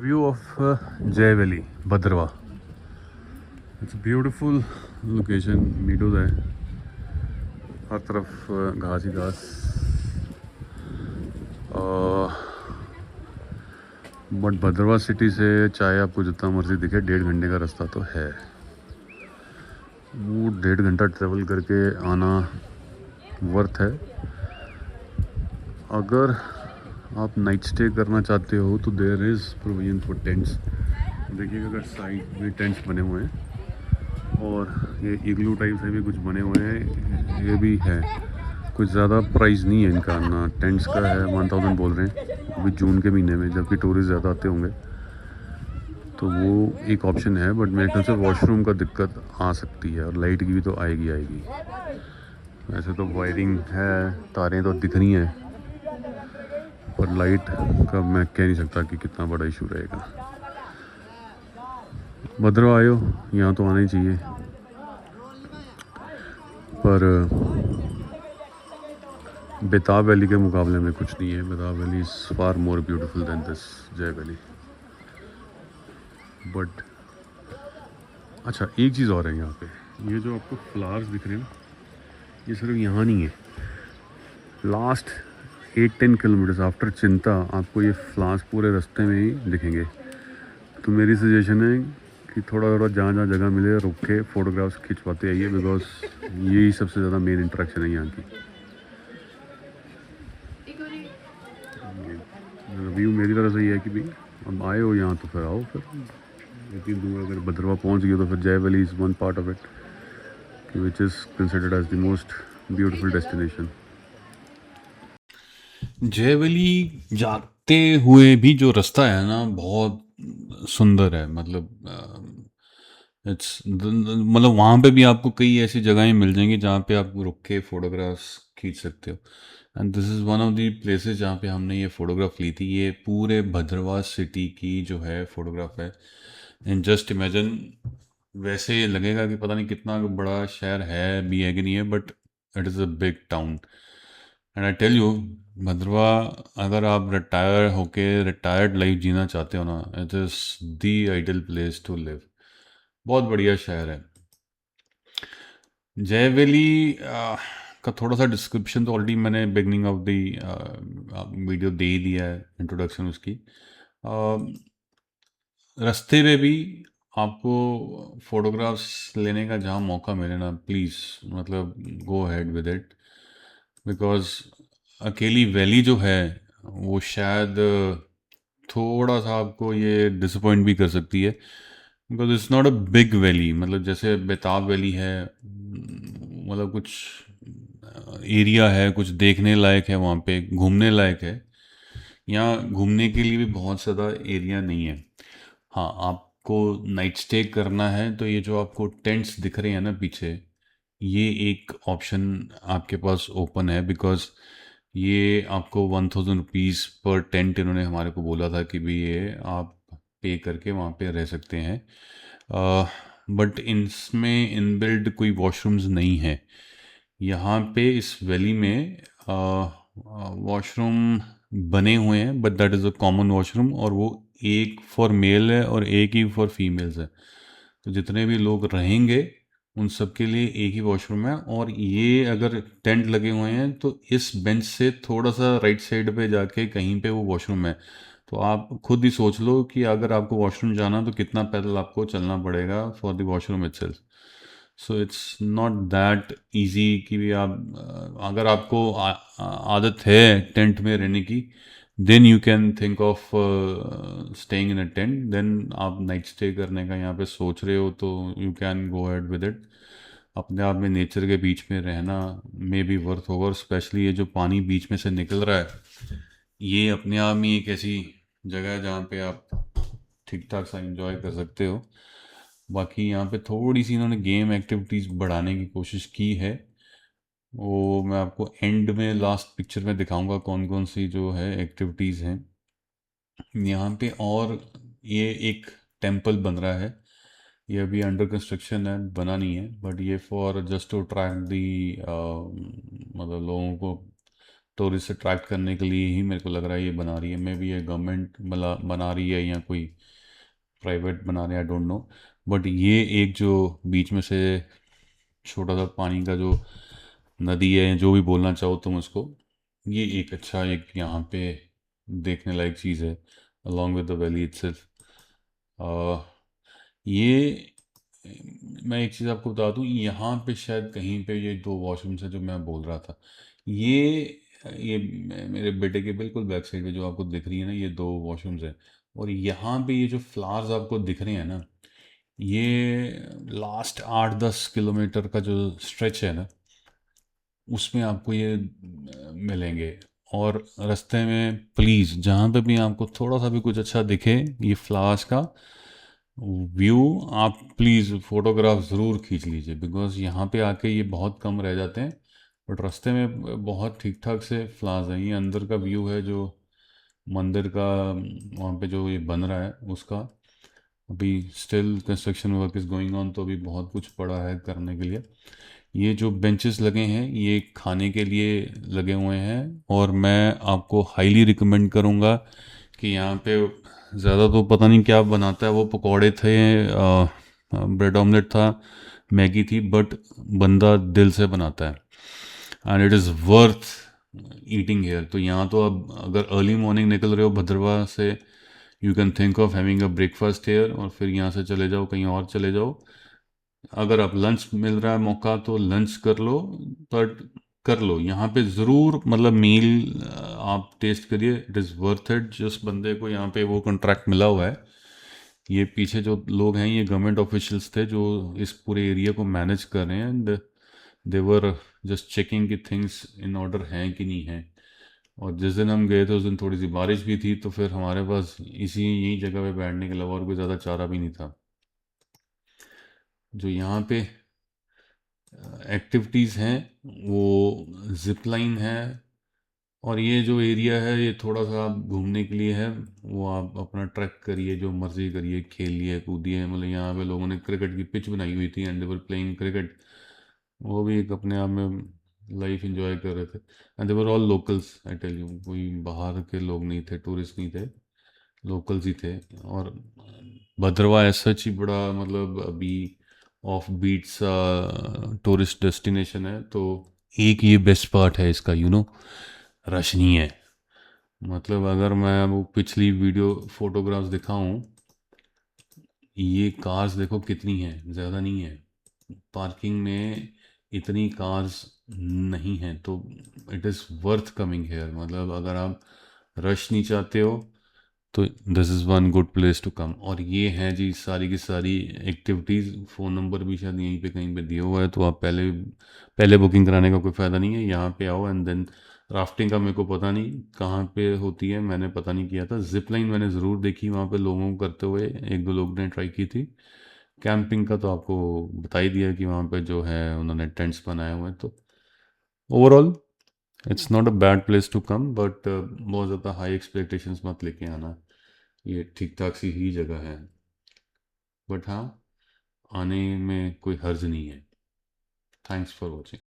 view of Jai Valley, Bhadrava. It's a beautiful location. Meadows है हर तरफ, घास ही घास। बट भद्रवा सिटी से चाहे आपको जितना मर्जी दिखे 1.5 घंटे का रास्ता तो है। वो 1.5 घंटा ट्रेवल करके आना वर्थ है। अगर आप नाइट स्टे करना चाहते हो तो there is provision for tents. देखिएगा अगर साइड में टेंट्स बने हुए हैं और ये इग्लू टाइप से भी कुछ बने हुए हैं, ये भी है। कुछ ज़्यादा प्राइस नहीं है इनका ना। टेंट्स का है 1000 बोल रहे हैं अभी जून के महीने में, जबकि टूरिस्ट ज़्यादा आते होंगे तो वो एक ऑप्शन है। बट मेरे ख्याल से वॉशरूम का दिक्कत आ सकती है और लाइट की भी तो आएगी। वैसे तो वायरिंग है, तारें तो दिख रही हैं, पर लाइट का मैं कह नहीं सकता कि कितना बड़ा इशू रहेगा। भद्रवा आयो, यहाँ तो आना ही चाहिए। पर बेताब वैली के मुकाबले में कुछ नहीं है। Betaab valley is far more beautiful than this Jai valley. But अच्छा, एक चीज़ और है यहाँ पे, ये जो आपको फ्लावर्स दिख रहे हैं ना, ये सिर्फ यहाँ नहीं है। लास्ट 8-10 किलोमीटर्स आफ्टर चिंता आपको ये फ्लावर्स पूरे रास्ते में ही दिखेंगे। तो मेरी सजेशन है कि थोड़ा थोड़ा जहाँ जहाँ जगह मिले रुक के फ़ोटोग्राफ्स खिंचवाते आइए, बिकॉज यही सबसे ज़्यादा मेन इंटरेक्शन है यहाँ की। व्यू मेरी तरफ से ये है कि भाई अब आए हो यहाँ तो फिर आओ। फिर इतनी दूर अगर भद्रवा पहुँच गए तो फिर Jai valley is one part of it which is considered as the most beautiful destination. Jai valley जाते हुए भी जो रास्ता है ना, बहुत सुंदर है। मतलब इट्स मतलब वहाँ पे भी आपको कई ऐसी जगहें मिल जाएंगी जहाँ पे आप रुक के फ़ोटोग्राफ्स खींच सकते हो। And this is one of the places जहाँ पे हमने ये फ़ोटोग्राफ ली थी। ये पूरे भद्रवा सिटी की जो है फ़ोटोग्राफ है। एंड जस्ट इमेजिन, वैसे लगेगा कि पता नहीं कितना बड़ा शहर है भी है कि नहीं है, but it is a big town. And I tell you, भद्रवा अगर आप रिटायर होके रिटायर्ड लाइफ जीना चाहते हो ना, it is the ideal place to live. बहुत बढ़िया शहर है। जय वैली का थोड़ा सा डिस्क्रिप्शन तो ऑलरेडी मैंने बिगनिंग ऑफ द वीडियो दे ही दिया है, इंट्रोडक्शन उसकी। रास्ते में भी आपको फोटोग्राफ्स लेने का जहाँ मौका मिले ना, प्लीज़ मतलब गो अहेड विद इट। बिकॉज अकेली वैली जो है वो शायद थोड़ा सा आपको ये डिसअपॉइंट भी कर सकती है, because it's not a big valley. मतलब जैसे बेताब वैली है, मतलब कुछ एरिया है, कुछ देखने लायक है, वहाँ पे घूमने लायक है। यहाँ घूमने के लिए भी बहुत ज़्यादा एरिया नहीं है। हाँ, आपको नाइट स्टे करना है तो ये जो आपको टेंट्स दिख रहे हैं ना पीछे, ये एक ऑप्शन आपके पास ओपन है। बिकॉज ये आपको 1000 रुपीज़ पर टेंट इन्होंने हमारे को बोला था कि भी ये आप पे करके वहाँ पे रह सकते हैं। बट इनमें इनबिल्ड कोई वॉशरूम्स नहीं है। यहाँ पे इस वैली में वॉशरूम बने हुए हैं, but that is a common washroom, और वो एक फॉर मेल है और एक ही फॉर फीमेल्स है। तो जितने भी लोग रहेंगे उन सब के लिए एक ही वॉशरूम है। और ये अगर टेंट लगे हुए हैं तो इस बेंच से थोड़ा सा राइट साइड पे जाके कहीं पे वो वॉशरूम है। तो आप खुद ही सोच लो कि अगर आपको वॉशरूम जाना तो कितना पैदल आपको चलना पड़ेगा for the washroom itself. So it's not that easy कि भी आप अगर आपको आदत है टेंट में रहने की, then you can think of staying in a tent. Then आप नाइट स्टे करने का यहाँ पे सोच रहे हो तो you can go ahead with it. अपने आप में नेचर के बीच में रहना may be worth over. Specially ये जो पानी बीच में से निकल रहा है, ये अपने आप में एक ऐसी जगह है जहाँ पे आप ठीक ठाक सा एंजॉय कर सकते हो। बाकी यहाँ पे थोड़ी सी इन्होंने गेम एक्टिविटीज़ बढ़ाने की कोशिश की है। वो मैं आपको एंड में लास्ट पिक्चर में दिखाऊंगा कौन कौन सी जो है एक्टिविटीज़ हैं यहाँ पे। और ये एक टेम्पल बन रहा है, ये अभी अंडर कंस्ट्रक्शन है, बना नहीं है। बट ये for just to attract the मतलब लोगों को टूरिस्ट अट्रैक्ट करने के लिए ही मेरे को लग रहा है ये बना रही है। मे भी ये गवर्नमेंट बना रही है या कोई प्राइवेट बना रहे हैं, आई डोंट नो। बट ये एक जो बीच में से छोटा सा पानी का जो नदी है, जो भी बोलना चाहो तुम उसको, ये एक अच्छा एक यहाँ पे देखने लायक चीज़ है along with the valley itself. ये मैं एक चीज़ आपको बता दूँ, यहाँ पे शायद कहीं पे ये दो वॉशरूम्स है जो मैं बोल रहा था। ये मेरे बेटे के बिल्कुल बैक साइड पे जो आपको दिख रही है ना, ये दो वॉशरूम्स हैं। और यहाँ पे ये जो फ्लावर्स आपको दिख रहे हैं ना, ये लास्ट 8-10 किलोमीटर का जो स्ट्रेच है ना, उसमें आपको ये मिलेंगे। और रास्ते में प्लीज़ जहाँ पे भी आपको थोड़ा सा भी कुछ अच्छा दिखे ये फ्लावर्स का व्यू, आप प्लीज़ फ़ोटोग्राफ ज़रूर खींच लीजिए, बिकॉज़ यहाँ पे आके ये बहुत कम रह जाते हैं। बट रास्ते में बहुत ठीक ठाक से फ्लावर्स हैं। ये अंदर का व्यू है जो मंदिर का, वहाँ पे जो ये बन रहा है उसका। अभी still construction work is going on, तो अभी बहुत कुछ पड़ा है करने के लिए। ये जो बेंचेस लगे हैं ये खाने के लिए लगे हुए हैं, और मैं आपको हाईली रिकमेंड करूँगा कि यहाँ पे ज़्यादा तो पता नहीं क्या बनाता है वो, पकौड़े थे, ब्रेड ऑमलेट था, मैगी थी, बट बंदा दिल से बनाता है and it is worth eating here. तो यहाँ तो अब अगर अर्ली मॉर्निंग निकल रहे हो भद्रवा से, you can think of having a breakfast here, और फिर यहाँ से चले जाओ कहीं और चले जाओ। अगर आप लंच मिल रहा है मौका तो लंच कर लो, बट कर लो यहाँ पे ज़रूर, मतलब मील आप टेस्ट करिए, इट इज़ वर्थ इट। जिस बंदे को यहाँ पे वो कॉन्ट्रैक्ट मिला हुआ है, ये पीछे जो लोग हैं ये गवर्नमेंट ऑफिशियल्स थे जो इस पूरे एरिया को मैनेज कर रहे हैं, and they were just checking कि थिंग्स इन ऑर्डर हैं कि नहीं हैं। और जिस दिन हम गए थे उस दिन थोड़ी सी बारिश भी थी, तो फिर हमारे पास इसी यही जगह पे बैठने के अलावा और कोई ज़्यादा चारा भी नहीं था। जो यहाँ पे एक्टिविटीज़ हैं वो जिप लाइन है, और ये जो एरिया है ये थोड़ा सा आप घूमने के लिए है। वो आप अपना ट्रैक करिए, जो मर्जी करिए, खेलिए कूदिए। मतलब यहाँ पे लोगों ने क्रिकेट की पिच बनाई हुई थी and they were playing cricket. वो भी एक अपने आप में लाइफ एंजॉय कर रहे थे। And they were all locals, I tell you, कोई बाहर के लोग नहीं थे, टूरिस्ट नहीं थे, लोकल्स ही थे। और भद्रवा ऐसा ही बड़ा, मतलब अभी ऑफ बीट सा टूरिस्ट डेस्टिनेशन है। तो एक ये बेस्ट पार्ट है इसका, रश नहीं है। मतलब अगर मैं वो पिछली वीडियो फोटोग्राफ्स दिखाऊं, ये कार्स देखो कितनी हैं, ज़्यादा नहीं है। पार्किंग में इतनी कार्स नहीं हैं, तो it is worth coming here. मतलब अगर आप रश नहीं चाहते हो तो this is one good place to come. और ये हैं जी सारी की सारी एक्टिविटीज़। फ़ोन नंबर भी शायद यहीं पे कहीं पे दिया हुआ है, तो आप पहले पहले बुकिंग कराने का कोई फ़ायदा नहीं है। यहाँ पे आओ एंड देन राफ्टिंग का मेरे को पता नहीं कहाँ पे होती है, मैंने पता नहीं किया था। जिप लाइन मैंने ज़रूर देखी वहाँ पे लोगों को करते हुए, एक दो लोग ने ट्राई की थी। कैंपिंग का तो आपको बता ही दिया कि वहाँ पे जो है उन्होंने टेंट्स बनाए हुए हैं। तो overall it's not a bad place to come, but बहुत ज़्यादा हाई एक्सपेक्टेशंस मत लेके आना। ये ठीक ठाक सी ही जगह है, बट हाँ, आने में कोई हर्ज नहीं है। Thanks for watching.